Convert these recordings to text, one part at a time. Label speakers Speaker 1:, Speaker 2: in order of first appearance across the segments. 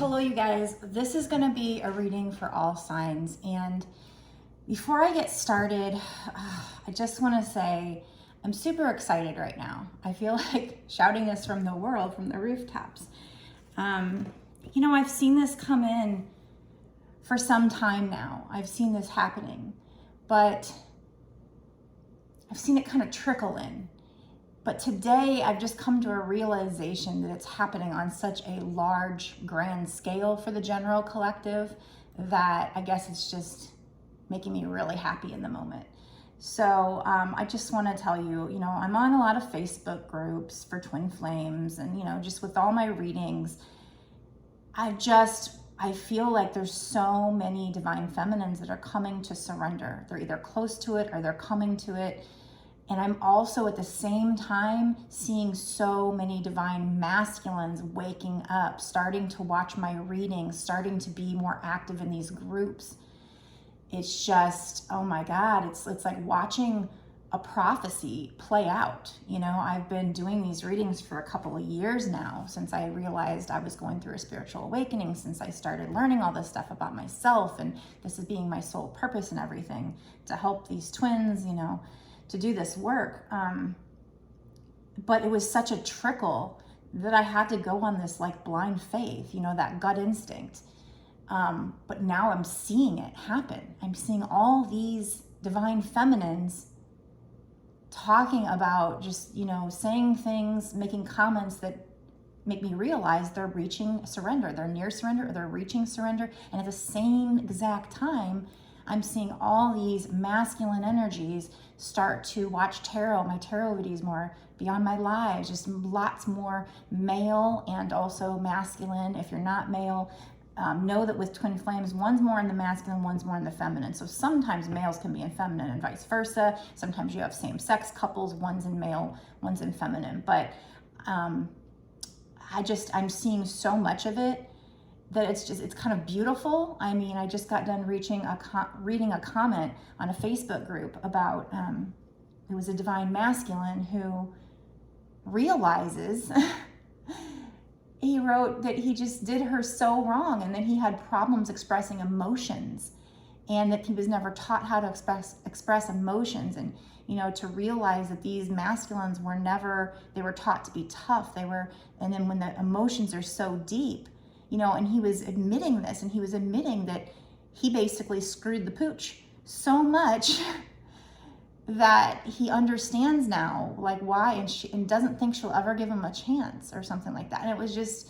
Speaker 1: Hello, you guys. This is going to be a reading for all signs. And before I get started, I just want to say I'm super excited right now. I feel like shouting this from the world, from the rooftops. I've seen this come in for some time now. I've seen this happening, but I've seen it kind of trickle in. But today I've just come to a realization that it's happening on such a large, grand scale for the general collective that I guess it's just making me really happy in the moment. So I just want to tell you, I'm on a lot of Facebook groups for twin flames, and, just with all my readings, I feel like there's so many divine feminines that are coming to surrender. They're either close to it or they're coming to it. And I'm also at the same time seeing so many divine masculines waking up, starting to watch my readings, starting to be more active in these groups. It's just, oh my God, it's like watching a prophecy play out. I've been doing these readings for a couple of years now, since I realized I was going through a spiritual awakening, since I started learning all this stuff about myself, and this is being my sole purpose and everything, to help these twins, to do this work. But it was such a trickle that I had to go on this like blind faith, that gut instinct. But now I'm seeing it happen. I'm seeing all these divine feminines talking about just, saying things, making comments that make me realize they're reaching surrender. They're near surrender, or they're reaching surrender. And at the same exact time, I'm seeing all these masculine energies start to watch my tarot videos more, be on my lives, just lots more male and also masculine. If you're not male, know that with twin flames, one's more in the masculine, one's more in the feminine. So sometimes males can be in feminine and vice versa. Sometimes you have same-sex couples, one's in male, one's in feminine. But I'm seeing so much of it that it's kind of beautiful. I mean, I just got done reading a comment on a Facebook group about, it was a divine masculine who realizes, he wrote that he just did her so wrong, and that he had problems expressing emotions, and that he was never taught how to express emotions, and to realize that these masculines they were taught to be tough. And then when the emotions are so deep, and he was admitting this, and he was admitting that he basically screwed the pooch so much that he understands now, like, why, and doesn't think she'll ever give him a chance or something like that. And it was just,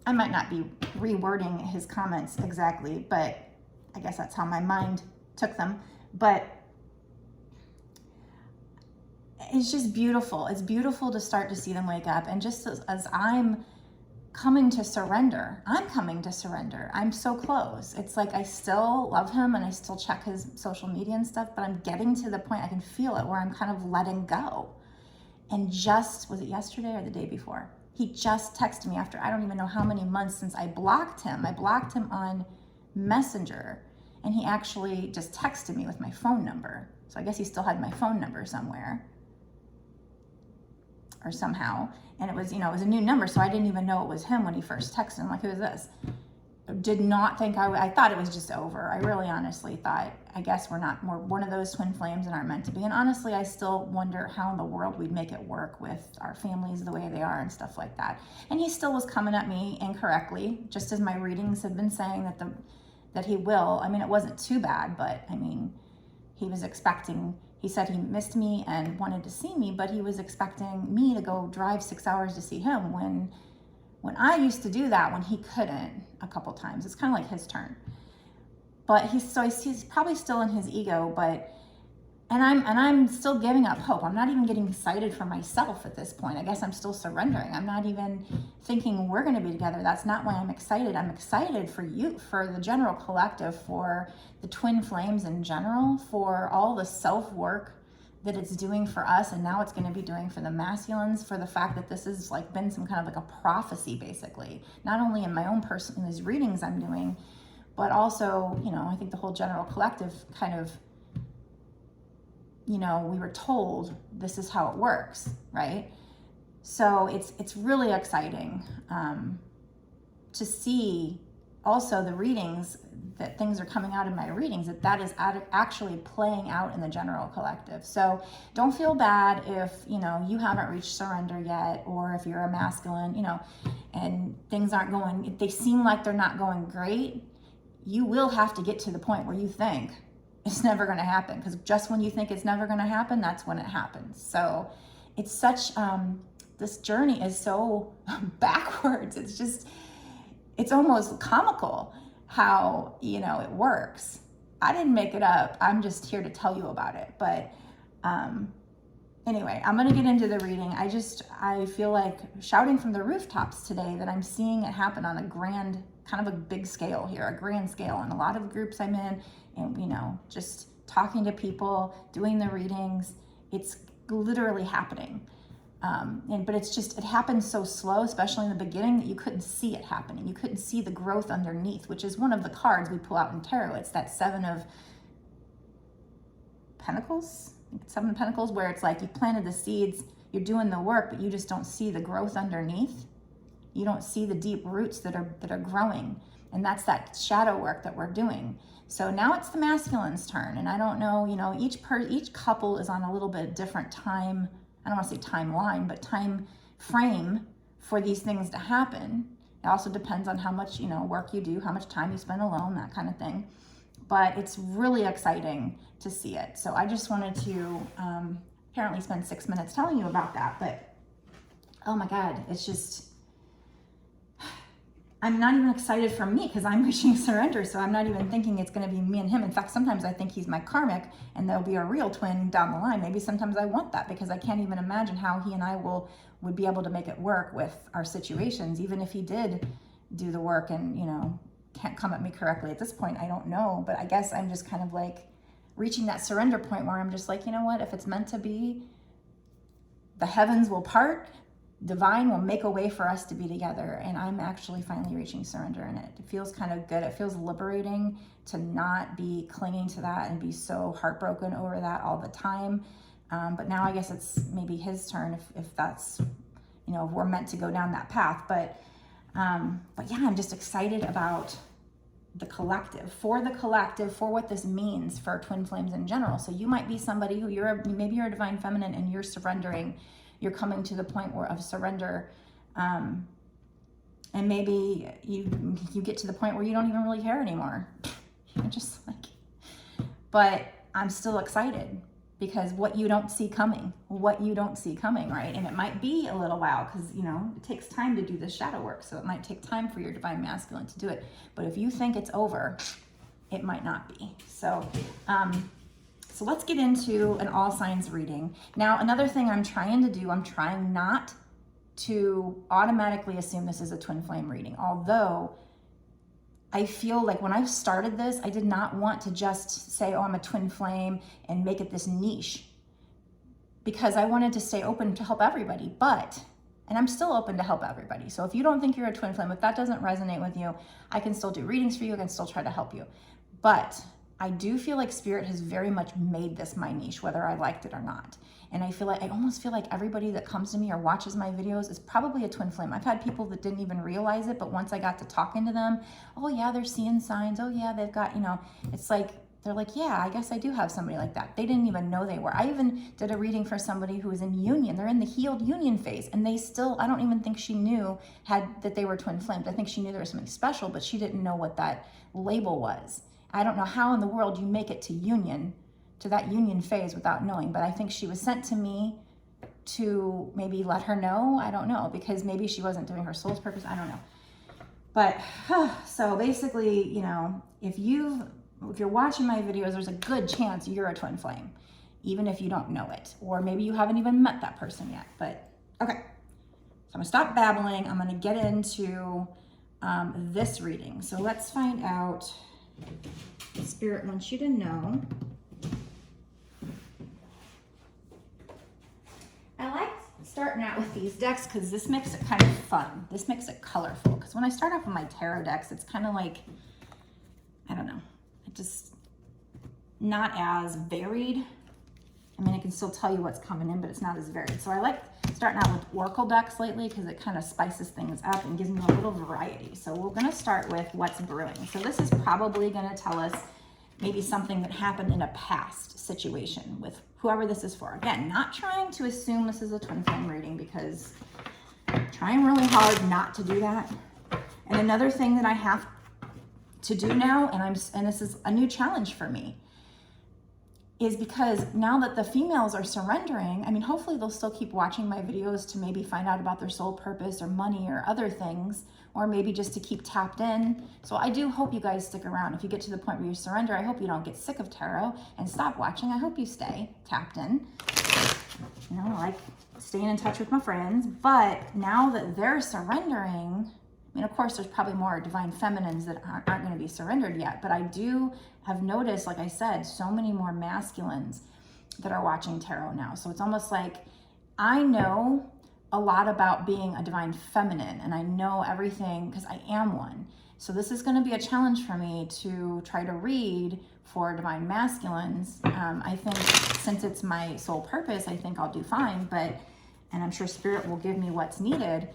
Speaker 1: I might not be rewording his comments exactly, but I guess that's how my mind took them. But it's just beautiful. It's beautiful to start to see them wake up. And just as I'm coming to surrender, I'm so close. It's like I still love him and I still check his social media and stuff, but I'm getting to the point, I can feel it, where I'm kind of letting go. And was it yesterday or the day before? He just texted me after I don't even know how many months since I blocked him. I blocked him on Messenger, and he actually just texted me with my phone number. So I guess he still had my phone number somewhere or somehow. And it was, it was a new number, so I didn't even know it was him when he first texted. I'm like, who is this? Did not think I thought it was just over. I really honestly thought, I guess we're one of those twin flames that aren't meant to be. And honestly, I still wonder how in the world we'd make it work with our families the way they are and stuff like that. And he still was coming at me incorrectly, just as my readings have been saying that he will. I mean, it wasn't too bad, but I mean, he said he missed me and wanted to see me, but he was expecting me to go drive 6 hours to see him when I used to do that when he couldn't a couple times. It's kind of like his turn. But he's probably still in his ego, and I'm still giving up hope. I'm not even getting excited for myself at this point. I guess I'm still surrendering. I'm not even thinking we're going to be together. That's not why I'm excited. I'm excited for you, for the general collective, for the twin flames in general, for all the self-work that it's doing for us, and now it's going to be doing for the masculines, for the fact that this has like been some kind of like a prophecy, basically, not only in my own person, in these readings I'm doing, but also, I think the whole general collective kind of, we were told this is how it works, right? So it's really exciting to see also the readings, that things are coming out in my readings, that is actually playing out in the general collective. So don't feel bad if, you know, you haven't reached surrender yet, or if you're a masculine, you know, and things aren't going, if they seem like they're not going great, you will have to get to the point where you think it's never going to happen, because just when you think it's never going to happen, that's when it happens. So it's such, this journey is so backwards. It's just, it's almost comical how, you know, it works. I didn't make it up. I'm just here to tell you about it. But anyway, I'm going to get into the reading. I feel like shouting from the rooftops today that I'm seeing it happen on a grand, kind of a big scale here, a grand scale. And a lot of groups I'm in, and, you know, just talking to people, doing the readings, it's literally happening. But it's just, it happens so slow, especially in the beginning, that you couldn't see it happening. You couldn't see the growth underneath, which is one of the cards we pull out in tarot. It's that Seven of Pentacles, where it's like you planted the seeds, you're doing the work, but you just don't see the growth underneath. You don't see the deep roots that are growing. And that's that shadow work that we're doing. So now it's the masculine's turn. And I don't know, you know, each couple is on a little bit different time, I don't want to say timeline, but time frame for these things to happen. It also depends on how much, you know, work you do, how much time you spend alone, that kind of thing. But it's really exciting to see it. So I just wanted to apparently spend 6 minutes telling you about that. But oh my God, it's just, I'm not even excited for me because I'm reaching surrender. So I'm not even thinking it's going to be me and him. In fact, sometimes I think he's my karmic and there'll be a real twin down the line. Maybe sometimes I want that because I can't even imagine how he and I would be able to make it work with our situations. Even if he did do the work and, you know, can't come at me correctly at this point, I don't know. But I guess I'm just kind of like reaching that surrender point where I'm just like, you know what, if it's meant to be, the heavens will part. Divine will make a way for us to be together. And I'm actually finally reaching surrender in it. It feels kind of good. It feels liberating to not be clinging to that and be so heartbroken over that all the time. But now I guess it's maybe his turn if that's, you know, if we're meant to go down that path. But yeah, I'm just excited about the collective, for what this means for twin flames in general. So you might be somebody who maybe you're a divine feminine and you're surrendering. You're coming to the point of surrender, and maybe you get to the point where you don't even really care anymore. You're just like, but I'm still excited because what you don't see coming, right? And it might be a little while because, you know, it takes time to do this shadow work. So it might take time for your divine masculine to do it. But if you think it's over, it might not be. So let's get into an all signs reading. Now, another thing I'm trying to do, I'm trying not to automatically assume this is a twin flame reading. Although I feel like when I started this, I did not want to just say, oh, I'm a twin flame and make it this niche, because I wanted to stay open to help everybody. And I'm still open to help everybody. So if you don't think you're a twin flame, if that doesn't resonate with you, I can still do readings for you. I can still try to help you. But I do feel like Spirit has very much made this my niche, whether I liked it or not. And I almost feel like everybody that comes to me or watches my videos is probably a twin flame. I've had people that didn't even realize it, but once I got to talking to them, oh yeah, they're seeing signs. Oh yeah, they've got, you know, it's like, they're like, yeah, I guess I do have somebody like that. They didn't even know they were. I even did a reading for somebody who was in union. They're in the healed union phase. And they still, I don't even think she knew that they were twin flames. I think she knew there was something special, but she didn't know what that label was. I don't know how in the world you make it to that union phase without knowing, but I think she was sent to me to maybe let her know. I don't know, because maybe she wasn't doing her soul's purpose. I don't know. But so basically, you know, if you're watching my videos, there's a good chance you're a twin flame, even if you don't know it, or maybe you haven't even met that person yet. But okay, so I'm gonna stop babbling. I'm gonna get into this reading. So let's find out. Spirit wants you to know. I like starting out with these decks because this makes it kind of fun. This makes it colorful. Because when I start off with my tarot decks, it's kind of like, I don't know, it just not as varied. I mean, I can still tell you what's coming in, but it's not as varied. So I like starting out with oracle decks lately because it kind of spices things up and gives me a little variety. So we're going to start with what's brewing. So this is probably going to tell us maybe something that happened in a past situation with whoever this is for. Again, not trying to assume this is a twin flame reading because I'm trying really hard not to do that. And another thing that I have to do now, and this is a new challenge for me, is because now that the females are surrendering, I mean, hopefully they'll still keep watching my videos to maybe find out about their soul purpose or money or other things, or maybe just to keep tapped in. So I do hope you guys stick around. If you get to the point where you surrender, I hope you don't get sick of tarot and stop watching. I hope you stay tapped in. You know, like staying in touch with my friends. But now that they're surrendering, I mean, of course, there's probably more divine feminines that aren't going to be surrendered yet, but I do have noticed, like I said, so many more masculines that are watching tarot now. So it's almost like I know a lot about being a divine feminine, and I know everything because I am one. So this is going to be a challenge for me to try to read for divine masculines. I think since it's my soul purpose, I think I'll do fine, and I'm sure spirit will give me what's needed.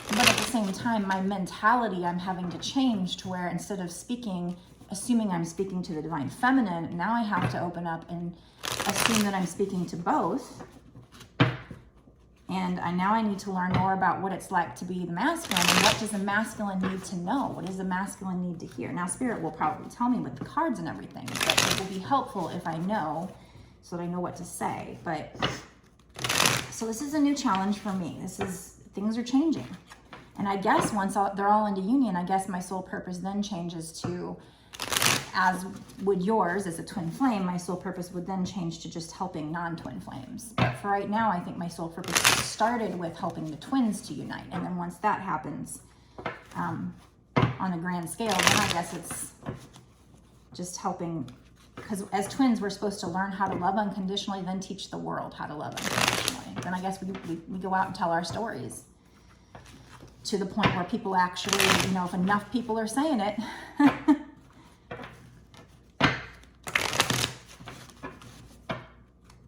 Speaker 1: But at the same time, my mentality, I'm having to change to where instead of assuming I'm speaking to the divine feminine, now I have to open up and assume that I'm speaking to both. And now I need to learn more about what it's like to be the masculine and what does the masculine need to know? What does the masculine need to hear? Now, spirit will probably tell me with the cards and everything, but it will be helpful if I know so that I know what to say. So this is a new challenge for me. Things are changing. And I guess once they're all into union, I guess my soul purpose then changes to, as would yours as a twin flame, my soul purpose would then change to just helping non-twin flames. But for right now, I think my soul purpose started with helping the twins to unite. And then once that happens on a grand scale, then I guess it's just helping, because as twins, we're supposed to learn how to love unconditionally, then teach the world how to love unconditionally. Then I guess we go out and tell our stories to the point where people actually, you know, if enough people are saying it.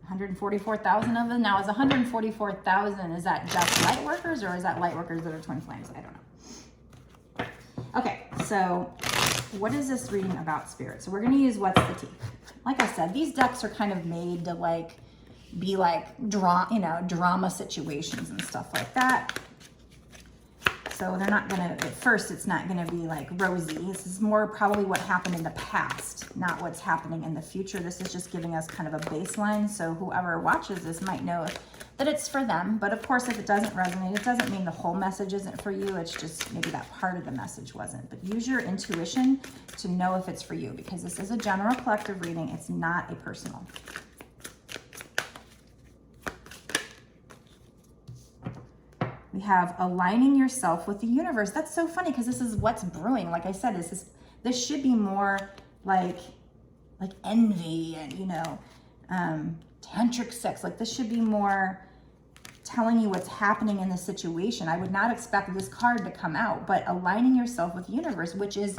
Speaker 1: 144,000 of them. Now, is 144,000, is that just light workers or is that light workers that are twin flames? I don't know. Okay, so what is this reading about, spirit? So we're going to use what's the tea. Like I said, these decks are kind of made to be drama situations and stuff like that. So they're not gonna, at first it's not gonna be like rosy. This is more probably what happened in the past, not what's happening in the future. This is just giving us kind of a baseline. So whoever watches this might know that it's for them. But of course, if it doesn't resonate, it doesn't mean the whole message isn't for you. It's just maybe that part of the message wasn't. But use your intuition to know if it's for you, because this is a general collective reading. It's not a personal. We have aligning yourself with the universe. That's so funny because this is what's brewing. Like I said, this should be more like envy and, you know, tantric sex. Like this should be more telling you what's happening in the situation. I would not expect this card to come out, but aligning yourself with the universe, which is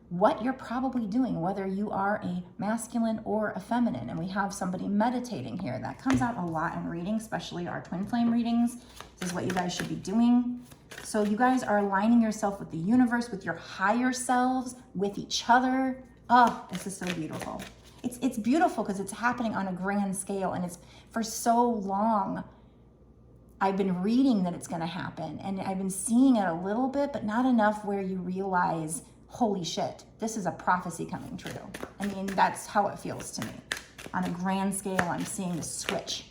Speaker 1: what you're probably doing, whether you are a masculine or a feminine. And we have somebody meditating here. That comes out a lot in readings, especially our twin flame readings. This is what you guys should be doing. So you guys are aligning yourself with the universe, with your higher selves, with each other. Oh, this is so beautiful. It's beautiful because it's happening on a grand scale, and it's for so long I've been reading that it's going to happen, and I've been seeing it a little bit, but not enough where you realize, holy shit, this is a prophecy coming true. I mean, that's how it feels to me. On a grand scale, I'm seeing the switch.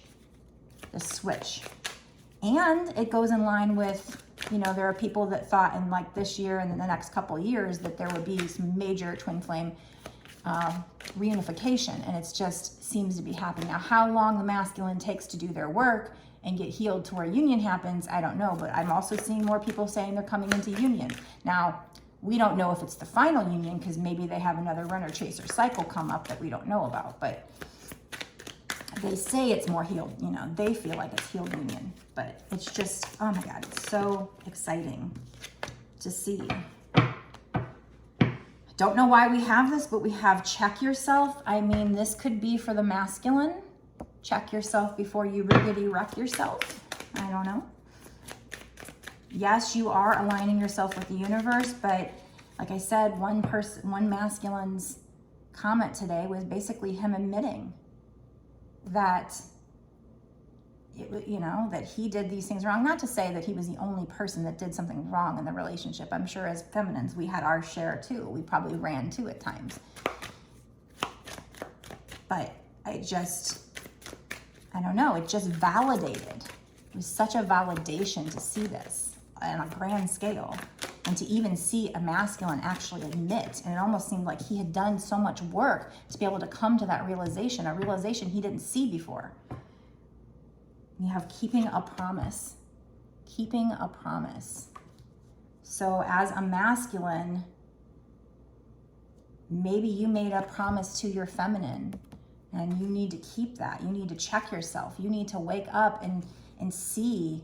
Speaker 1: And it goes in line with, you know, there are people that thought in like this year and in the next couple of years that there would be some major twin flame reunification, and it just seems to be happening. Now, how long the masculine takes to do their work and get healed to where union happens, I don't know, but I'm also seeing more people saying they're coming into union. Now, we don't know if it's the final union because maybe they have another runner chaser cycle come up that we don't know about, but they say it's more healed, you know, they feel like it's healed union, but it's just, oh my God, it's so exciting to see. Don't know why we have this, but we have check yourself. I mean, this could be for the masculine. Check yourself before you riggedy wreck yourself. I don't know. Yes, you are aligning yourself with the universe, but like I said, one masculine's comment today was basically him admitting that that he did these things wrong. Not to say that he was the only person that did something wrong in the relationship. I'm sure as feminines, we had our share too. We probably ran too at times. But I don't know, it just validated. It was such a validation to see this on a grand scale and to even see a masculine actually admit. And it almost seemed like he had done so much work to be able to come to that realization, a realization he didn't see before. You have keeping a promise. Keeping a promise. So as a masculine, maybe you made a promise to your feminine and you need to keep that. You need to check yourself. You need to wake up and see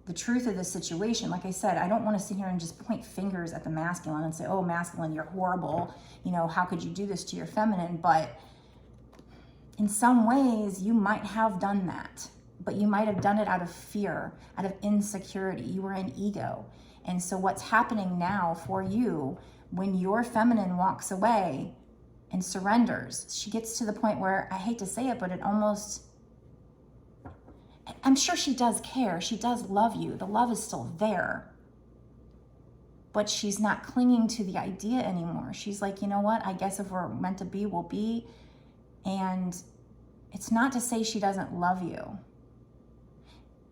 Speaker 1: the truth of the situation. Like I said, I don't want to sit here and just point fingers at the masculine and say, oh, masculine, you're horrible. How could you do this to your feminine? But in some ways, you might have done that. But you might have done it out of fear, out of insecurity. You were in ego. And so what's happening now for you when your feminine walks away and surrenders, she gets to the point where, I hate to say it, but it almost, I'm sure she does care. She does love you. The love is still there. But she's not clinging to the idea anymore. She's like, you know what? I guess if we're meant to be, we'll be. And it's not to say she doesn't love you.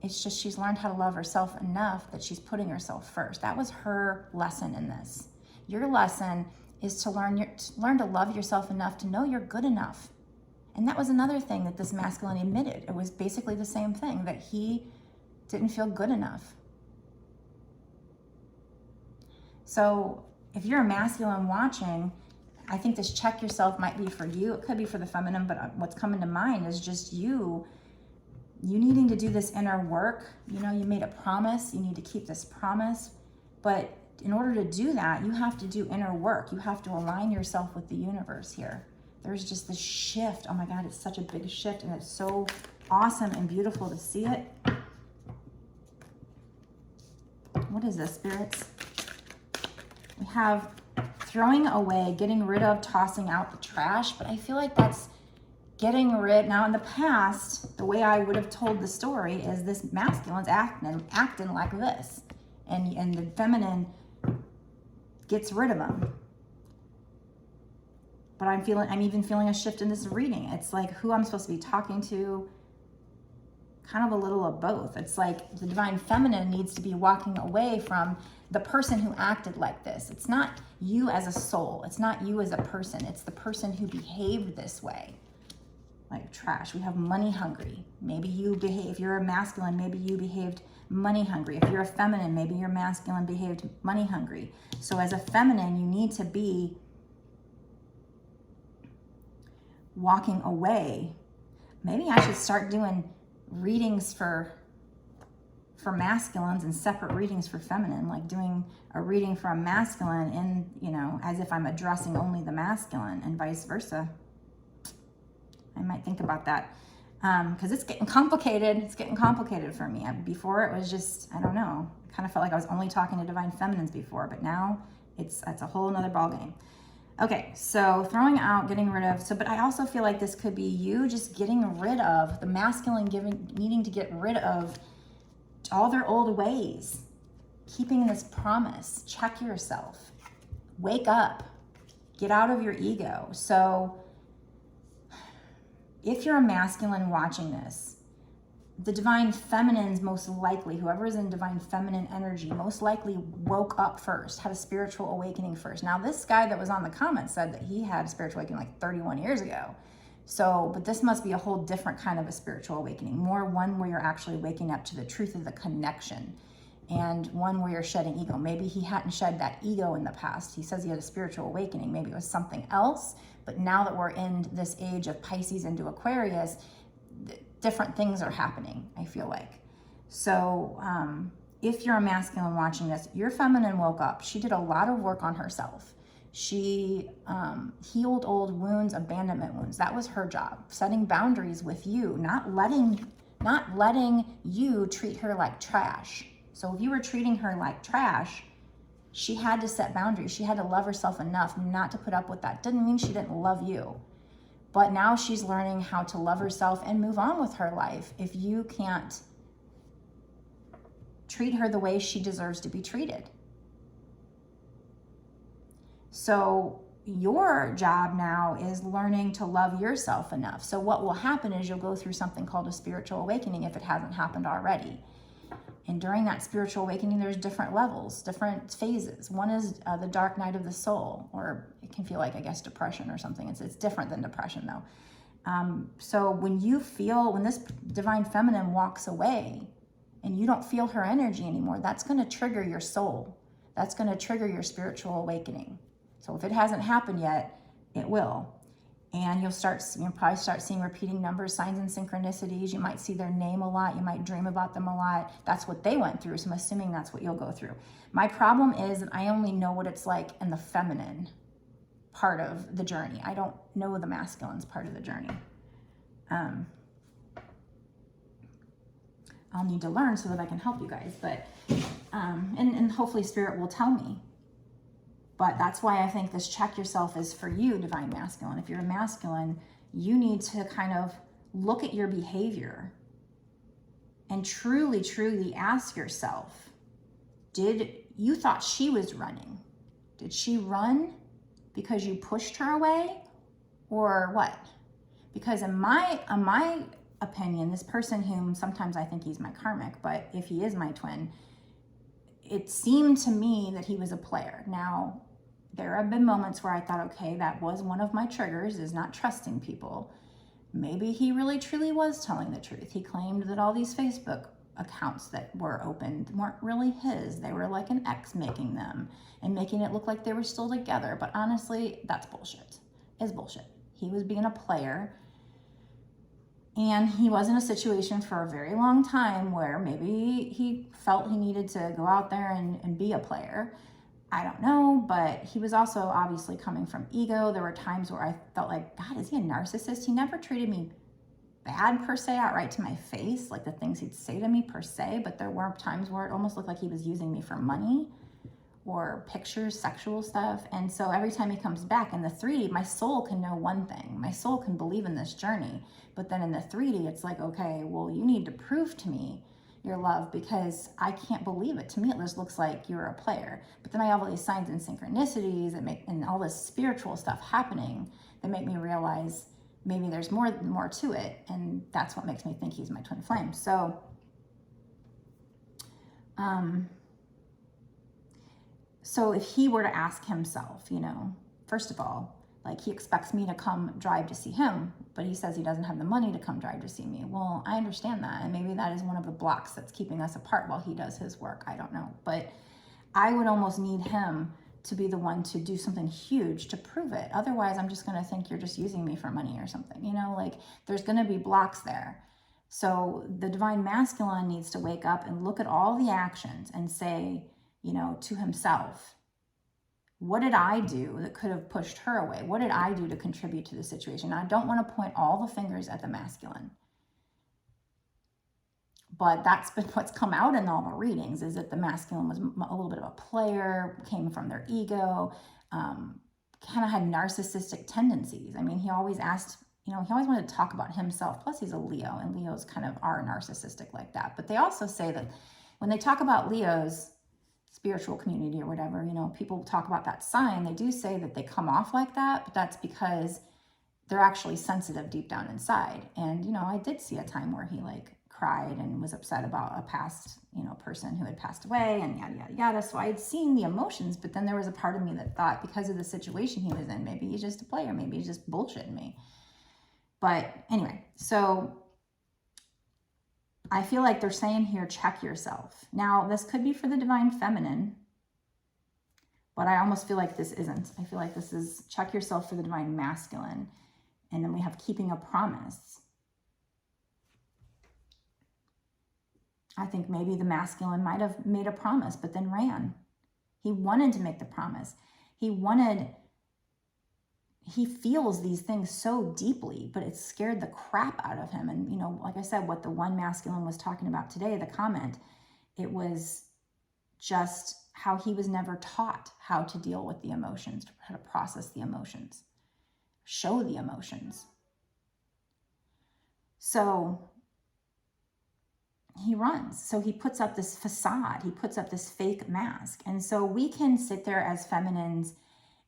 Speaker 1: It's just she's learned how to love herself enough that she's putting herself first. That was her lesson in this. Your lesson is to learn to love yourself enough to know you're good enough. And that was another thing that this masculine admitted. It was basically the same thing, that he didn't feel good enough. So if you're a masculine watching, I think this check yourself might be for you. It could be for the feminine, but what's coming to mind is just you needing to do this inner work. You made a promise. You need to keep this promise. But in order to do that, you have to do inner work. You have to align yourself with the universe here. There's just this shift. Oh my God, it's such a big shift, and it's so awesome and beautiful to see it. What is this, spirits? We have throwing away, getting rid of, tossing out the trash, but I feel like that's getting rid. Now in the past, the way I would have told the story is this masculine's acting like this, and the feminine gets rid of them. But I'm even feeling a shift in this reading. It's like who I'm supposed to be talking to, kind of a little of both. It's like the divine feminine needs to be walking away from the person who acted like this. It's not you as a soul. It's not you as a person. It's the person who behaved this way. Like trash. We have money hungry. Maybe if you're a masculine, maybe you behaved money hungry. If you're a feminine, maybe your masculine behaved money hungry. So as a feminine, you need to be walking away. Maybe I should start doing readings for masculines and separate readings for feminine, like doing a reading for a masculine and, as if I'm addressing only the masculine and vice versa. I might think about that because it's getting complicated. It's getting complicated for me. Before it was just, I don't know, I kind of felt like I was only talking to divine feminines before, but now it's a whole nother ballgame. Okay, so throwing out, getting rid of. But I also feel like this could be you just getting rid of the masculine, needing to get rid of all their old ways, keeping this promise. Check yourself. Wake up. Get out of your ego. So if you're a masculine watching this, the divine feminines most likely, whoever is in divine feminine energy, most likely woke up first, had a spiritual awakening first. Now, this guy that was on the comment said that he had a spiritual awakening like 31 years ago. So, but this must be a whole different kind of a spiritual awakening, more one where you're actually waking up to the truth of the connection, and one where you're shedding ego. Maybe he hadn't shed that ego in the past. He says he had a spiritual awakening. Maybe it was something else, but now that we're in this age of Pisces into Aquarius, different things are happening, I feel like. So if you're a masculine watching this, your feminine woke up. She did a lot of work on herself. She healed old wounds, abandonment wounds. That was her job, setting boundaries with you, not letting you treat her like trash. So if you were treating her like trash, she had to set boundaries. She had to love herself enough not to put up with that. Didn't mean she didn't love you. But now she's learning how to love herself and move on with her life if you can't treat her the way she deserves to be treated. So your job now is learning to love yourself enough. So what will happen is you'll go through something called a spiritual awakening if it hasn't happened already. And during that spiritual awakening, there's different levels, different phases. One is the dark night of the soul, or it can feel like, I guess, depression or something. It's different than depression, though. So when this divine feminine walks away and you don't feel her energy anymore, that's going to trigger your soul. That's going to trigger your spiritual awakening. So if it hasn't happened yet, it will. And you'll probably start seeing repeating numbers, signs, and synchronicities. You might see their name a lot. You might dream about them a lot. That's what they went through. So I'm assuming that's what you'll go through. My problem is that I only know what it's like in the feminine part of the journey. I don't know the masculine's part of the journey. I'll need to learn so that I can help you guys. But and hopefully Spirit will tell me. But that's why I think this check yourself is for you, divine masculine. If you're a masculine, you need to kind of look at your behavior and truly, truly ask yourself, you thought she was running? Did she run because you pushed her away or what? Because in my opinion, this person whom sometimes I think he's my karmic, but if he is my twin, it seemed to me that he was a player. Now, there have been moments where I thought, okay, that was one of my triggers, is not trusting people. Maybe he really truly was telling the truth. He claimed that all these Facebook accounts that were opened weren't really his. They were like an ex making them and making it look like they were still together. But honestly, that's bullshit. It's bullshit. He was being a player. And he was in a situation for a very long time where maybe he felt he needed to go out there and be a player. I don't know, but he was also obviously coming from ego. There were times where I felt like, God, is he a narcissist? He never treated me bad per se, outright to my face, like the things he'd say to me per se, but there were times where it almost looked like he was using me for money or pictures, sexual stuff. And so every time he comes back in the 3D, my soul can know one thing. My soul can believe in this journey. But then in the 3D, it's like, okay, well, you need to prove to me your love because I can't believe it. To me, it just looks like you're a player. But then I have all these signs and synchronicities and all this spiritual stuff happening that make me realize maybe there's more to it. And that's what makes me think he's my twin flame. So, so if he were to ask himself, first of all, like he expects me to come drive to see him, but he says he doesn't have the money to come drive to see me. Well, I understand that. And maybe that is one of the blocks that's keeping us apart while he does his work. I don't know. But I would almost need him to be the one to do something huge to prove it. Otherwise, I'm just going to think you're just using me for money or something. Like there's going to be blocks there. So the divine masculine needs to wake up and look at all the actions and say, to himself, what did I do that could have pushed her away? What did I do to contribute to the situation? Now, I don't want to point all the fingers at the masculine, but that's been what's come out in all the readings, is that the masculine was a little bit of a player, came from their ego, kind of had narcissistic tendencies. I mean, he always asked, he always wanted to talk about himself. Plus he's a Leo, and Leos kind of are narcissistic like that. But they also say that when they talk about Leos, spiritual community or whatever, people talk about that sign, they do say that they come off like that, but that's because they're actually sensitive deep down inside. And, I did see a time where he cried and was upset about a past, person who had passed away and yada, yada, yada. So I had seen the emotions, but then there was a part of me that thought because of the situation he was in, maybe he's just a player, maybe he's just bullshitting me. But anyway, so I feel like they're saying here, check yourself. Now, this could be for the divine feminine, but I almost feel like this isn't. I feel like this is check yourself for the divine masculine. And then we have keeping a promise. I think maybe the masculine might have made a promise, but then ran. He wanted to make the promise. He wanted he feels these things so deeply, but it scared the crap out of him. And, you know, like I said, what the one masculine was talking about today, the comment, it was just how he was never taught how to deal with the emotions, how to process the emotions, show the emotions. So he runs. So he puts up this facade. He puts up this fake mask. And so we can sit there as feminines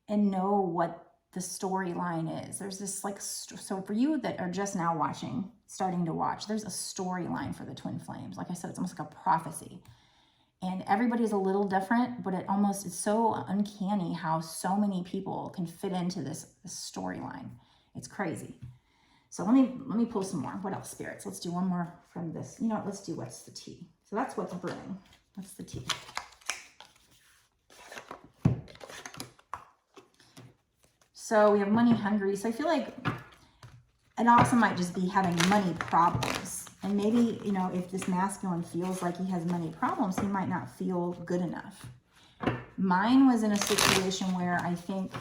Speaker 1: and know what the storyline is. There's this like, so for you that are just now watching, starting to watch, there's a storyline for the twin flames. Like I said, it's almost like a prophecy. And everybody's a little different, but it's so uncanny how so many people can fit into this storyline. It's crazy. So let me pull some more. What else, spirits? Let's do one more from this. You know what? Let's do what's the tea. So that's what's brewing. What's the tea? So we have money hungry. So I feel like it also might just be having money problems. And maybe, you know, if this masculine feels like he has money problems, he might not feel good enough. Mine was in a situation where I think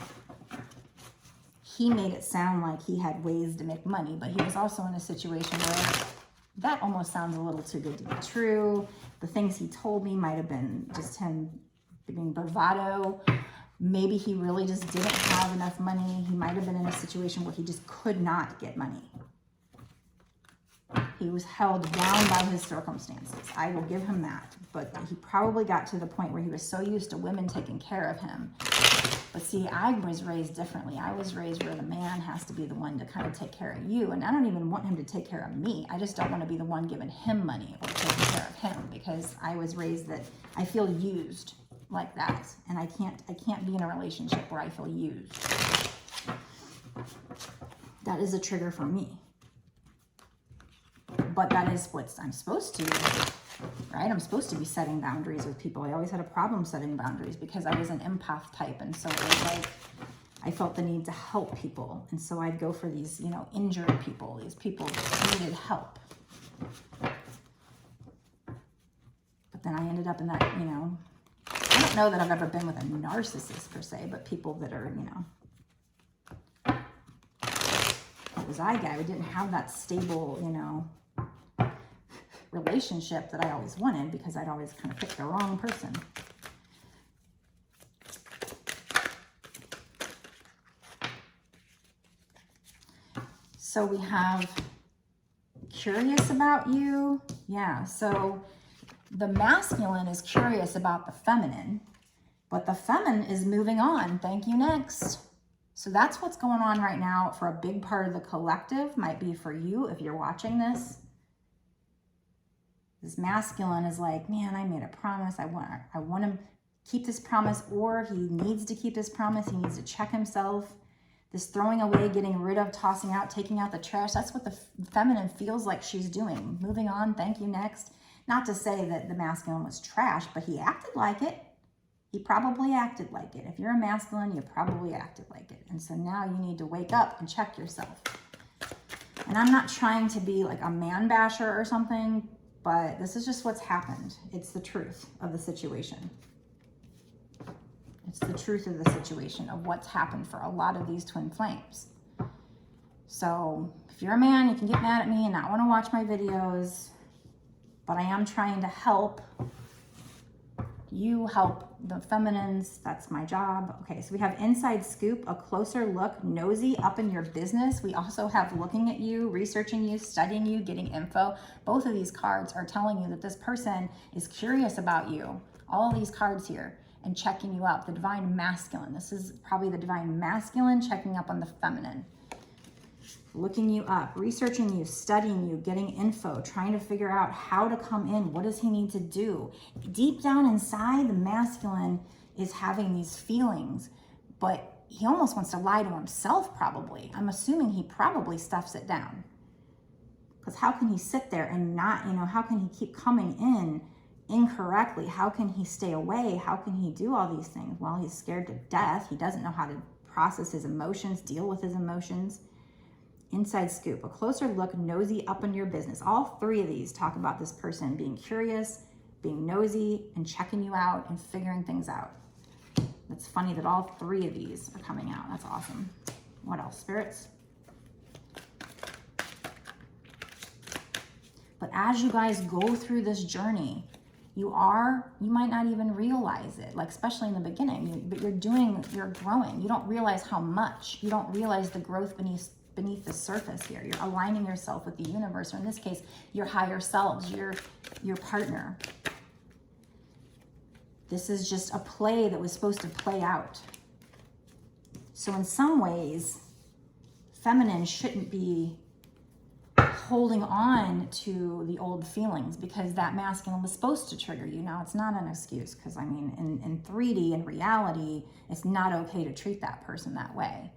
Speaker 1: he made it sound like he had ways to make money, but he was also in a situation where that almost sounds a little too good to be true. The things he told me might have been just him being bravado. Maybe he really just didn't have enough money. He might have been in a situation where he just could not get money. He was held down by his circumstances. I will give him that. But he probably got to the point where he was so used to women taking care of him. But see, I was raised differently. I was raised where the man has to be the one to kind of take care of you. And I don't even want him to take care of me. I just don't want to be the one giving him money or taking care of him, because I was raised that I feel used like that. And I can't be in a relationship where I feel used. That is a trigger for me. But that is what I'm supposed to, right? I'm supposed to be setting boundaries with people. I always had a problem setting boundaries because I was an empath type. And so it was like, I felt the need to help people. And so I'd go for these, you know, injured people, these people that needed help. But then I ended up in that, you know, I don't know that I've ever been with a narcissist per se, but people that are, you know, what was I guy? We didn't have that stable, you know, relationship that I always wanted, because I'd always kind of picked the wrong person. So we have curious about you. Yeah, so the masculine is curious about the feminine, but the feminine is moving on. Thank you, next. So that's what's going on right now for a big part of the collective. Might be for you if you're watching this. This masculine is like, man, I made a promise. I want him to keep this promise, or he needs to keep this promise. He needs to check himself. This throwing away, getting rid of, tossing out, taking out the trash. That's what the feminine feels like she's doing. Moving on. Thank you, next. Not to say that the masculine was trash, but he acted like it. He probably acted like it. If you're a masculine, you probably acted like it. And so now you need to wake up and check yourself. And I'm not trying to be like a man basher or something, but this is just what's happened. It's the truth of the situation. It's the truth of the situation of what's happened for a lot of these twin flames. So if you're a man, you can get mad at me and not want to watch my videos, but I am trying to help you help the feminines. That's my job. Okay, so we have inside scoop, a closer look, nosy, up in your business. We also have looking at you, researching you, studying you, getting info. Both of these cards are telling you that this person is curious about you. All of these cards here, and checking you out. The divine masculine. This is probably the divine masculine checking up on the feminine. Looking you up, researching you, studying you, getting info, trying to figure out how to come in. What does he need to do? Deep down inside, the masculine is having these feelings, but he almost wants to lie to himself probably. I'm assuming he probably stuffs it down. Because how can he sit there and not, you know, how can he keep coming in incorrectly? How can he stay away? How can he do all these things? Well, he's scared to death. He doesn't know how to process his emotions, deal with his emotions. Inside scoop, a closer look, nosy, up in your business. All three of these talk about this person being curious, being nosy, and checking you out and figuring things out. It's funny that all three of these are coming out. That's awesome. What else, spirits? But as you guys go through this journey, you might not even realize it, like especially in the beginning, but you're growing. You don't realize how much. You don't realize the growth beneath the surface here. You're aligning yourself with the universe, or in this case, your higher selves, your partner. This is just a play that was supposed to play out. So in some ways, feminine shouldn't be holding on to the old feelings, because that masculine was supposed to trigger you. Now, it's not an excuse, because I mean, in 3D, in reality, it's not okay to treat that person that way.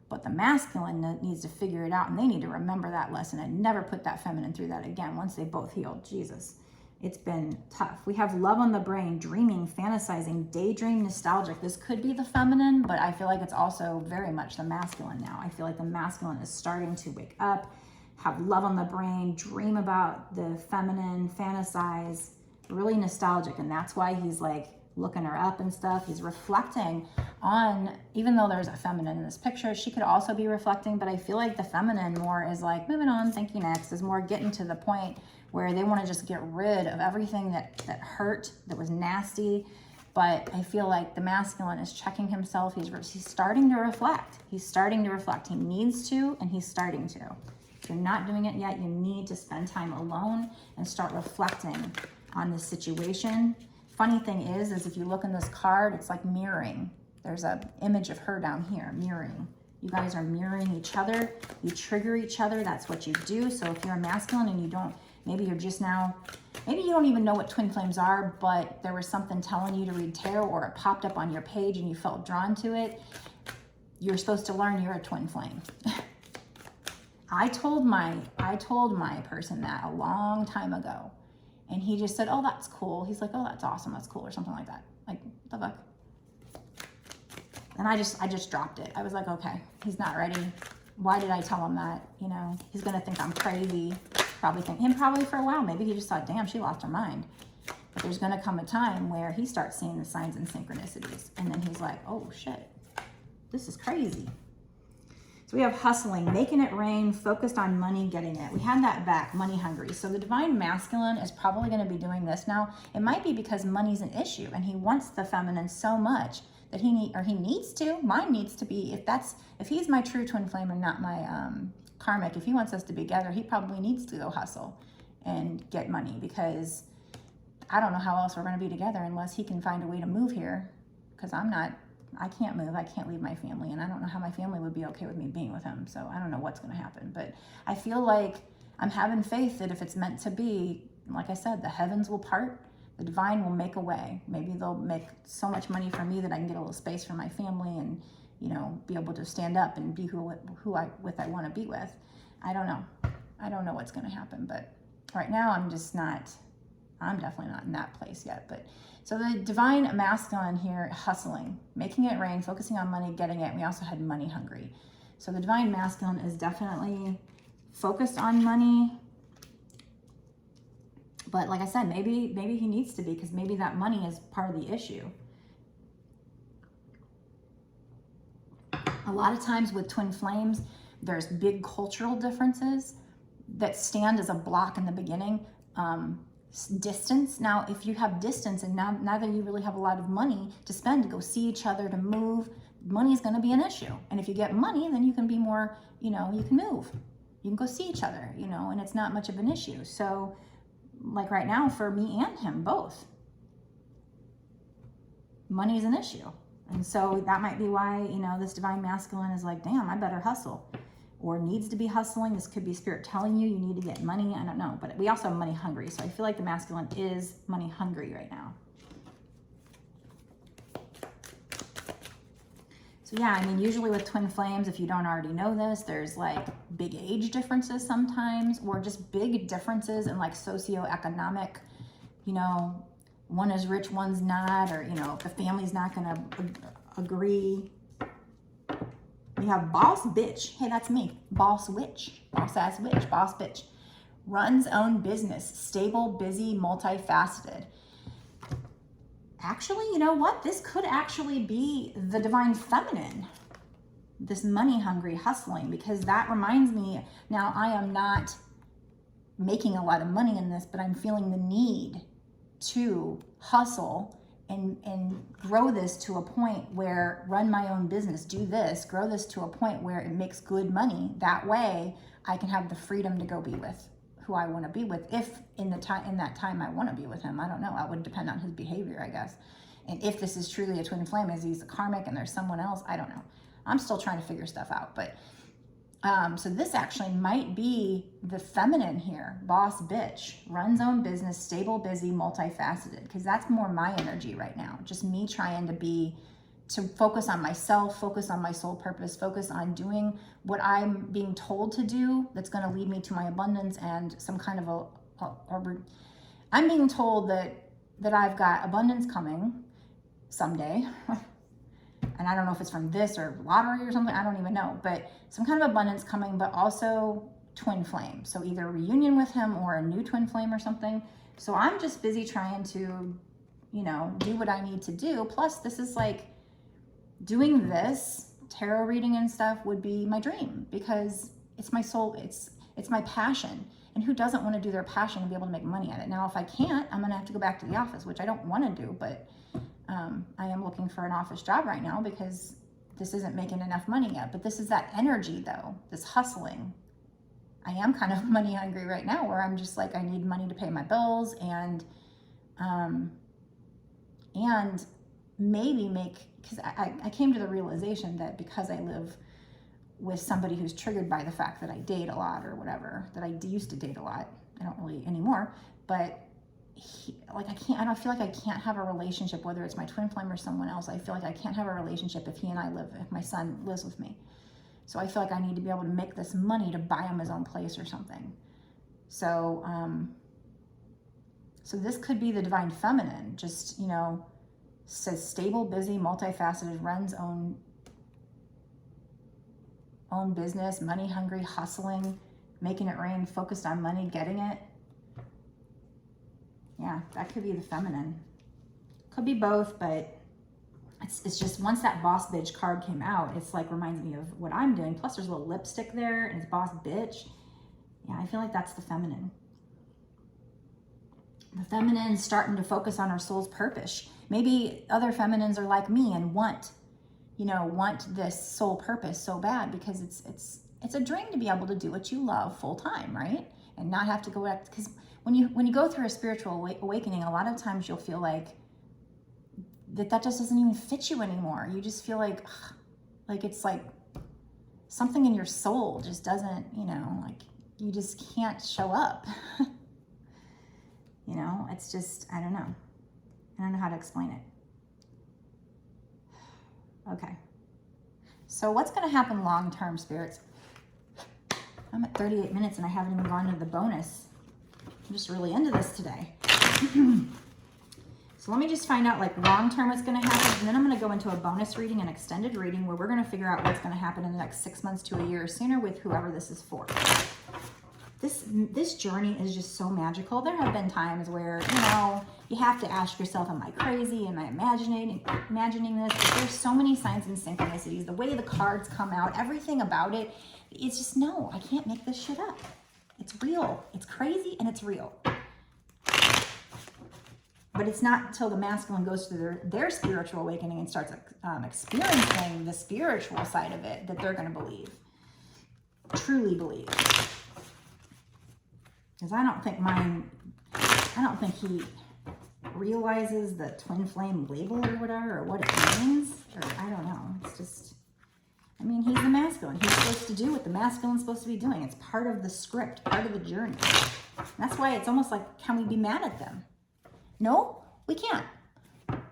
Speaker 1: But the masculine needs to figure it out, and they need to remember that lesson and never put that feminine through that again once they both healed. Jesus, it's been tough. We have love on the brain, dreaming, fantasizing, daydream, nostalgic. This could be the feminine, but I feel like it's also very much the masculine now. I feel like the masculine is starting to wake up, have love on the brain, dream about the feminine, fantasize, really nostalgic. And that's why he's like looking her up and stuff. He's reflecting on, even though there's a feminine in this picture, she could also be reflecting, but I feel like the feminine more is like moving on, thank you, next, is more getting to the point where they want to just get rid of everything that hurt, that was nasty. But I feel like the masculine is checking himself. He's starting to reflect. He's starting to reflect. He needs to, and he's starting to. If you're not doing it yet, you need to spend time alone and start reflecting on this situation. Funny thing is if you look in this card, it's like mirroring. There's an image of her down here, mirroring. You guys are mirroring each other. You trigger each other. That's what you do. So if you're a masculine and you don't, maybe you're just now, maybe you don't even know what twin flames are, but there was something telling you to read tarot, or it popped up on your page and you felt drawn to it. You're supposed to learn you're a twin flame. I told my person that a long time ago, and he just said, oh, that's cool. He's like, oh, that's awesome. That's cool, or something like that. Like, what the fuck? And I just dropped it. I was like, okay, he's not ready. Why did I tell him that? You know, he's going to think I'm crazy. Probably for a while. Maybe he just thought, damn, she lost her mind. But there's going to come a time where he starts seeing the signs and synchronicities. And then he's like, oh, shit, this is crazy. So we have hustling, making it rain, focused on money, getting it. We had that back, money hungry. So the divine masculine is probably going to be doing this now. It might be because money's an issue and he wants the feminine so much that he needs to. Mine needs to be, if he's my true twin flame and not my karmic, if he wants us to be together, he probably needs to go hustle and get money, because I don't know how else we're going to be together unless he can find a way to move here, because I can't move. I can't leave my family, and I don't know how my family would be okay with me being with him. So I don't know what's going to happen, but I feel like I'm having faith that if it's meant to be, like I said, the heavens will part, the divine will make a way. Maybe they'll make so much money for me that I can get a little space for my family and, you know, be able to stand up and be who I want to be with. I don't know. I don't know what's going to happen, but right now I'm definitely not in that place yet. But so the divine masculine here, hustling, making it rain, focusing on money, getting it. We also had money hungry. So the divine masculine is definitely focused on money. But like I said, maybe he needs to be, because maybe that money is part of the issue. A lot of times with twin flames, there's big cultural differences that stand as a block in the beginning. Distance. Now, if you have distance and now that you really have a lot of money to spend to go see each other, to move, money is going to be an issue. And if you get money, then you can be more, you know, you can move. You can go see each other, you know, and it's not much of an issue. So, like right now, for me and him, both, money is an issue. And so that might be why, you know, this divine masculine is like, damn, I better hustle. Or needs to be hustling. This could be spirit telling you need to get money. I don't know. But we also have money hungry. So I feel like the masculine is money hungry right now. So yeah, I mean, usually with twin flames, if you don't already know this, there's like big age differences sometimes, or just big differences in like socioeconomic, you know, one is rich, one's not, or, you know, the family's not going to agree. We have boss bitch. Hey, that's me. Boss witch. Boss ass witch. Boss bitch. Runs own business. Stable, busy, multifaceted. Actually, you know what? This could actually be the divine feminine. this money hungry hustling, because that reminds me, now I am not making a lot of money in this, but I'm feeling the need to hustle and grow this to a point where, run my own business, do this, grow this to a point where it makes good money. That way I can have the freedom to go be with who I want to be with, if in that time I want to be with him. I don't know. That would depend on his behavior, I guess. And if this is truly a twin flame, is he's a karmic and there's someone else, I don't know. I'm still trying to figure stuff out. But so this actually might be the feminine here. Boss bitch, runs own business, stable, busy, multifaceted, because that's more my energy right now. Just me trying to focus on myself, focus on my soul purpose, focus on doing what I'm being told to do that's going to lead me to my abundance and some kind of I'm being told that I've got abundance coming someday. And I don't know if it's from this or lottery or something, I don't even know, but some kind of abundance coming, but also twin flame. So either a reunion with him or a new twin flame or something. So I'm just busy trying to, do what I need to do. Plus this is like, doing this tarot reading and stuff would be my dream, because it's my soul, it's my passion. And who doesn't want to do their passion and be able to make money at it? Now, if I can't, I'm going to have to go back to the office, which I don't want to do, but I am looking for an office job right now because this isn't making enough money yet. But this is that energy though, this hustling. I am kind of money hungry right now, where I'm just like, I need money to pay my bills and maybe because I came to the realization that because I live with somebody who's triggered by the fact that I date a lot or whatever, that I used to date a lot, I don't really anymore, but I don't feel like I can't have a relationship, whether it's my twin flame or someone else. I feel like I can't have a relationship if if my son lives with me. So I feel like I need to be able to make this money to buy him his own place or something. So, so this could be the divine feminine, just, says stable, busy, multifaceted, runs own business, money hungry, hustling, making it rain, focused on money, getting it. Yeah, that could be the feminine. Could be both, but it's just, once that boss bitch card came out, it's like reminds me of what I'm doing. Plus there's a little lipstick there and it's boss bitch. Yeah, I feel like that's the feminine. The feminine starting to focus on our soul's purpose. Maybe other feminines are like me and want this soul purpose so bad, because it's a dream to be able to do what you love full time, right? And not have to go back, because when you go through a spiritual awakening, a lot of times you'll feel like that just doesn't even fit you anymore. You just feel like it's like something in your soul just doesn't, like you just can't show up. It's just, I don't know how to explain it. Okay. So what's going to happen long-term, spirits? I'm at 38 minutes and I haven't even gone to the bonus. I'm just really into this today. So let me just find out long-term what's going to happen. And then I'm going to go into a bonus reading, an extended reading, where we're going to figure out what's going to happen in the next 6 months to a year or sooner with whoever this is for. This journey is just so magical. There have been times where, you have to ask yourself, am I crazy? Am I imagining this? But there's so many signs and synchronicities. The way the cards come out, everything about it, it's just, no, I can't make this shit up. It's real. It's crazy and it's real. But it's not until the masculine goes through their spiritual awakening and starts experiencing the spiritual side of it that they're going to believe. Truly believe. Because I don't think he realizes the twin flame label or whatever, or what it means, or I don't know. It's just, he's the masculine. He's supposed to do what the masculine's supposed to be doing. It's part of the script, part of the journey. That's why it's almost like, can we be mad at them? No, we can't.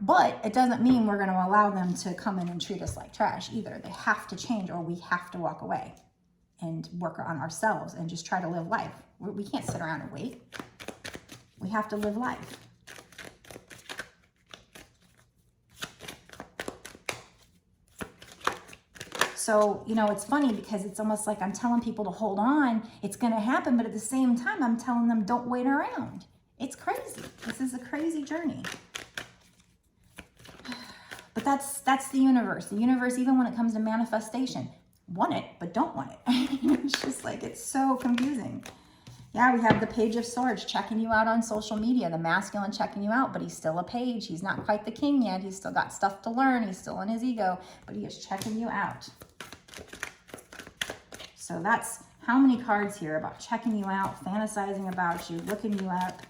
Speaker 1: But it doesn't mean we're going to allow them to come in and treat us like trash either. They have to change, or we have to walk away and work on ourselves and just try to live life. We can't sit around and wait. We have to live life. So, it's funny because it's almost like I'm telling people to hold on. It's going to happen. But at the same time, I'm telling them don't wait around. It's crazy. This is a crazy journey. But that's the universe. The universe, even when it comes to manifestation, want it, but don't want it. It's just like, it's so confusing. Yeah, we have the Page of Swords checking you out on social media, the masculine checking you out, but he's still a page. He's not quite the king yet. He's still got stuff to learn. He's still in his ego, but he is checking you out. So that's how many cards here about checking you out, fantasizing about you, looking you up.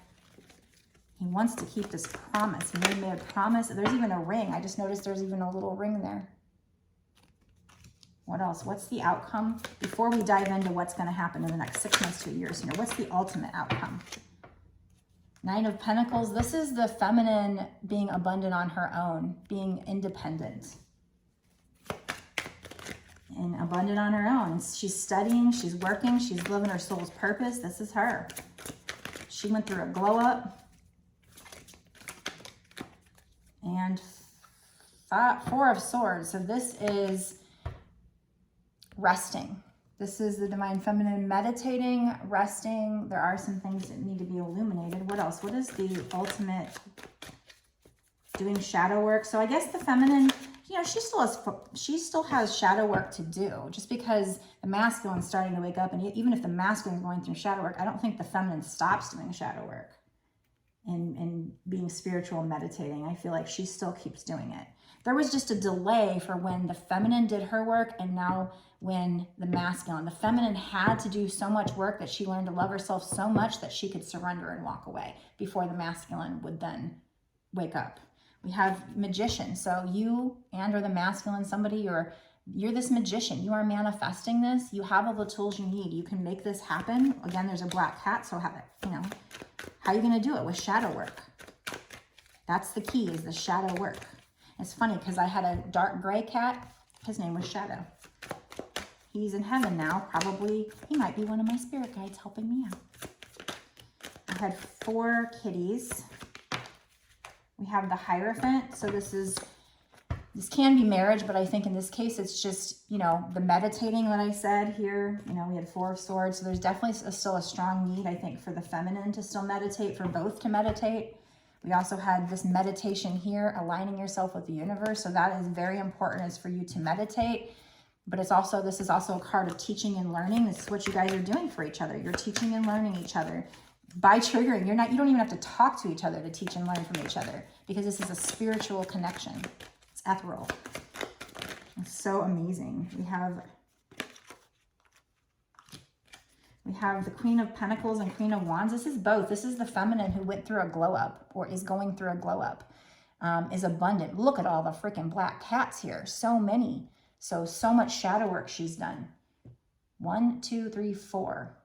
Speaker 1: He wants to keep this promise. He made me a promise. There's even a ring. I just noticed there's even a little ring there. What else? What's the outcome? Before we dive into what's going to happen in the next 6 months to a year here, what's the ultimate outcome? Nine of Pentacles. This is the feminine being abundant on her own, being independent. And abundant on her own. She's studying, she's working, she's living her soul's purpose. This is her. She went through a glow up. And Four of Swords. So this is resting. This is the divine feminine meditating, resting. There are some things that need to be illuminated. What else? What is the ultimate? Doing shadow work. So I guess the feminine, you know, she still has shadow work to do. Just because the masculine's starting to wake up, and even if the masculine is going through shadow work, I don't think the feminine stops doing shadow work and being spiritual and meditating. I feel like she still keeps doing it. There was just a delay for when the feminine did her work, and now when the feminine had to do so much work that she learned to love herself so much that she could surrender and walk away before the masculine would then wake up. We have magician. So you or the masculine, somebody, you're this magician. You are manifesting this. You have all the tools you need. You can make this happen. Again, there's a black cat. So how are you going to do it? With shadow work. That's the key, is the shadow work. It's funny because I had a dark gray cat. His name was Shadow. He's in heaven now. Probably, he might be one of my spirit guides helping me out. I had 4 kitties. We have the Hierophant. So this can be marriage, but I think in this case, it's just, the meditating that I said here. We had 4 of Swords. So there's definitely still a strong need, I think, for the feminine to still meditate, for both to meditate. We also had this meditation here, aligning yourself with the universe. So that is very important, is for you to meditate. But this is also a card of teaching and learning. This is what you guys are doing for each other. You're teaching and learning each other. By triggering, you don't even have to talk to each other to teach and learn from each other, because this is a spiritual connection. It's ethereal. It's so amazing. We have the Queen of Pentacles and Queen of Wands. This is both. This is the feminine who went through a glow up, or is going through a glow up, is abundant. Look at all the freaking black cats here. So many. So much shadow work she's done. 1, 2, 3, 4.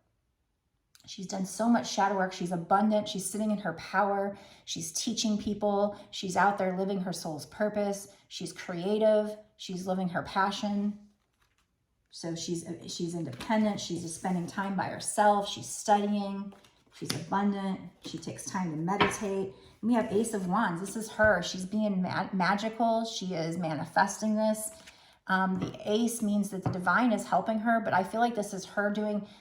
Speaker 1: She's done so much shadow work. She's abundant. She's sitting in her power. She's teaching people. She's out there living her soul's purpose. She's creative. She's living her passion. So she's independent. She's just spending time by herself. She's studying. She's abundant. She takes time to meditate. And we have Ace of Wands. This is her. She's being magical. She is manifesting this. The ace means that the divine is helping her, but I feel like this is her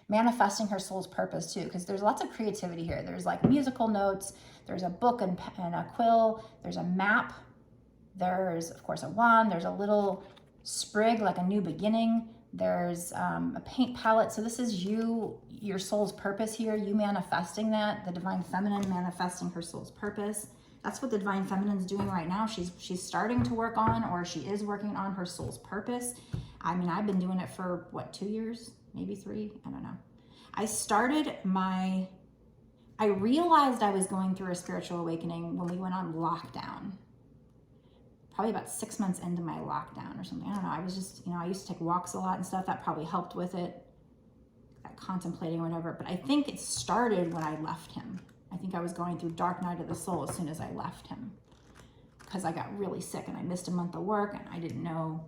Speaker 1: manifesting her soul's purpose too, because there's lots of creativity here. There's like musical notes, there's a book and a quill, there's a map, there's of course a wand, there's a little sprig, like a new beginning, there's a paint palette. So this is your soul's purpose here, you manifesting that, the divine feminine manifesting her soul's purpose. That's what the divine feminine is doing right now. She's starting to work on, or she is working on her soul's purpose. I mean, I've been doing it for, 2 years? Maybe 3? I don't know. I realized I was going through a spiritual awakening when we went on lockdown. Probably about 6 months into my lockdown or something. I don't know. I was just, I used to take walks a lot and stuff. That probably helped with it. Contemplating or whatever. But I think it started when I left him. I think I was going through dark night of the soul as soon as I left him, because I got really sick and I missed a month of work, and I didn't know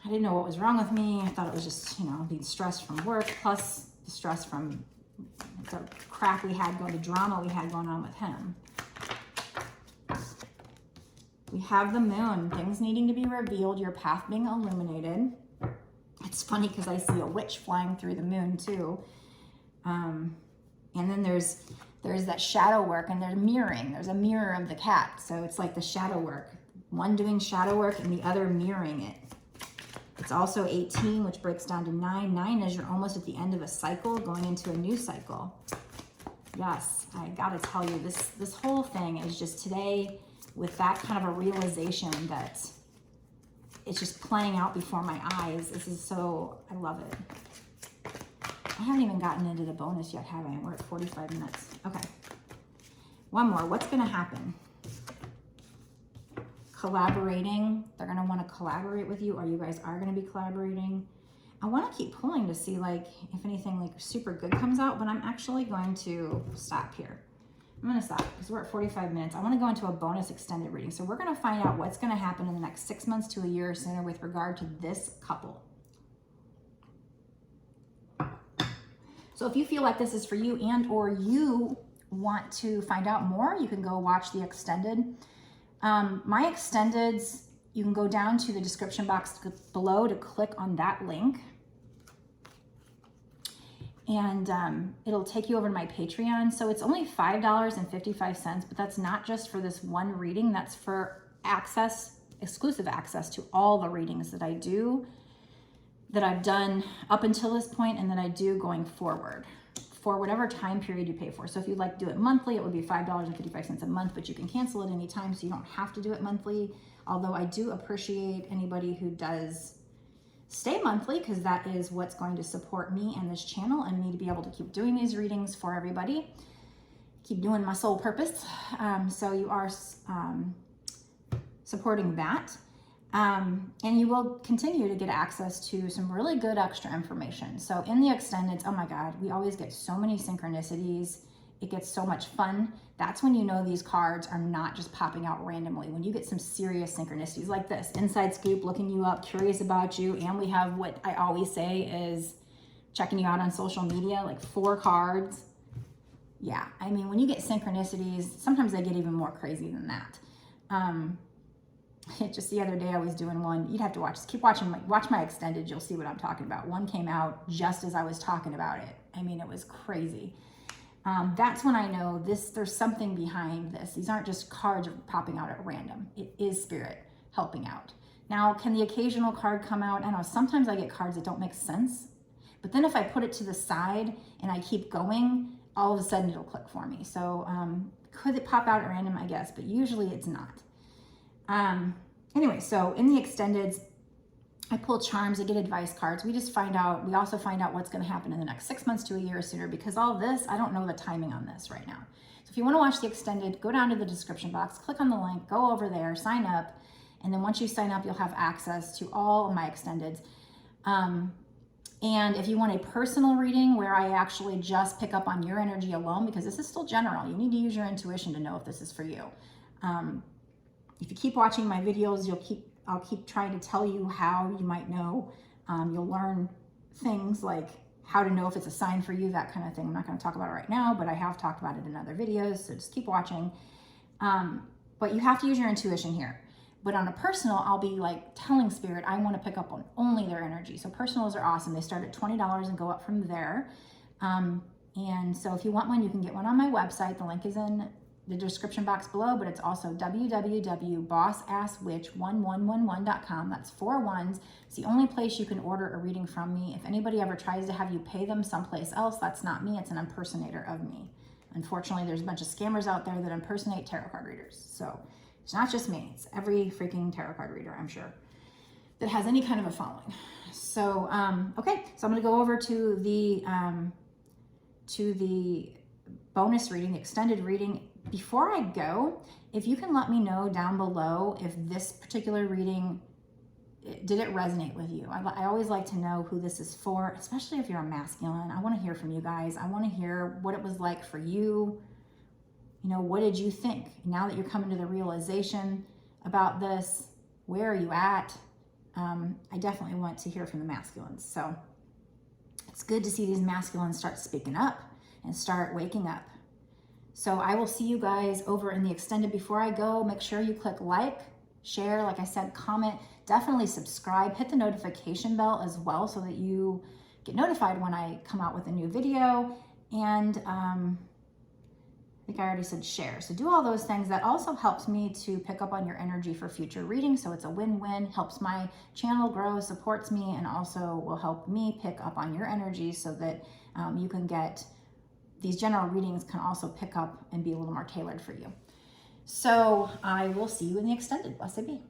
Speaker 1: what was wrong with me. I thought it was just, being stressed from work, plus the stress from the crap we had going, the drama we had going on with him. We have the moon, things needing to be revealed, your path being illuminated. It's funny because I see a witch flying through the moon too. And then there's that shadow work, and there's mirroring. There's a mirror of the cat. So it's like the shadow work. one doing shadow work and the other mirroring it. It's also 18, which breaks down to 9. 9 is you're almost at the end of a cycle, going into a new cycle. Yes, I gotta tell you, this whole thing is just today with that kind of a realization that it's just playing out before my eyes. This is so, I love it. I haven't even gotten into the bonus yet, have I? We're at 45 minutes. Okay. One more. What's gonna happen? Collaborating. They're going to want to collaborate with you, or you guys are going to be collaborating. I want to keep pulling to see like if anything like super good comes out, but I'm actually going to stop here. I'm going to stop because we're at 45 minutes. I want to go into a bonus extended reading. So we're going to find out what's going to happen in the next 6 months to a year or sooner with regard to this couple. So if you feel like this is for you and or you want to find out more, you can go watch the extended. My extendeds, you can go down to the description box below to click on that link. And it'll take you over to my Patreon. So it's only $5.55, but that's not just for this one reading. That's for access, exclusive access to all the readings that I do, that I've done up until this point, and that I do going forward, for whatever time period you pay for. So if you'd like to do it monthly, it would be $5.55 a month, but you can cancel it anytime, so you don't have to do it monthly. Although I do appreciate anybody who does stay monthly, because that is what's going to support me and this channel and me to be able to keep doing these readings for everybody, keep doing my soul purpose. So you are supporting that. And you will continue to get access to some really good extra information. So in the extendeds, oh my God, we always get so many synchronicities. It gets so much fun. That's when you know these cards are not just popping out randomly. When you get some serious synchronicities like this, inside scoop, looking you up, curious about you. And we have what I always say is checking you out on social media, like 4 cards. Yeah, I mean, when you get synchronicities, sometimes they get even more crazy than that. Just the other day I was doing one. You'd have to keep watching, watch my extended. You'll see what I'm talking about. One came out just as I was talking about it. I mean, it was crazy. That's when I know there's something behind this. These aren't just cards popping out at random. It is spirit helping out. Now, can the occasional card come out? I don't know. Sometimes I get cards that don't make sense. But then if I put it to the side and I keep going, all of a sudden it'll click for me. So could it pop out at random? I guess, but usually it's not. Anyway, so in the extendeds, I pull charms, I get advice cards. We also find out what's going to happen in the next 6 months to a year or sooner, because all this, I don't know the timing on this right now. So if you want to watch the extended, go down to the description box, click on the link, go over there, sign up. And then once you sign up, you'll have access to all of my extendeds. And if you want a personal reading where I actually just pick up on your energy alone, because this is still general, you need to use your intuition to know if this is for you. If you keep watching my videos, I'll keep trying to tell you how you might know. You'll learn things like how to know if it's a sign for you, that kind of thing. I'm not going to talk about it right now, but I have talked about it in other videos, so just keep watching. But you have to use your intuition here. But on a personal, I'll be like telling spirit, I want to pick up on only their energy. So personals are awesome. They start at $20 and go up from there. And so if you want one, you can get one on my website. The link is in the description box below, but it's also www.bossasswitch1111.com. That's 4 ones. It's the only place you can order a reading from me. If anybody ever tries to have you pay them someplace else, that's not me. It's an impersonator of me. Unfortunately, there's a bunch of scammers out there that impersonate tarot card readers. So it's not just me. It's every freaking tarot card reader, I'm sure, that has any kind of a following. So, okay. So I'm going to go over to the bonus reading, the extended reading. Before I go, if you can let me know down below if this particular reading, did it resonate with you? I always like to know who this is for, especially if you're a masculine. I want to hear from you guys. I want to hear what it was like for you. You know, what did you think? Now that you're coming to the realization about this, where are you at? I definitely want to hear from the masculines. So it's good to see these masculines start speaking up and start waking up. So I will see you guys over in the extended. Before I go, make sure you click like, share, like I said, comment, definitely subscribe, hit the notification bell as well so that you get notified when I come out with a new video. And I think I already said share. So do all those things. That also helps me to pick up on your energy for future readings. So it's a win-win, helps my channel grow, supports me, and also will help me pick up on your energy so that you can get, these general readings can also pick up and be a little more tailored for you. So I will see you in the extended. Blessed be.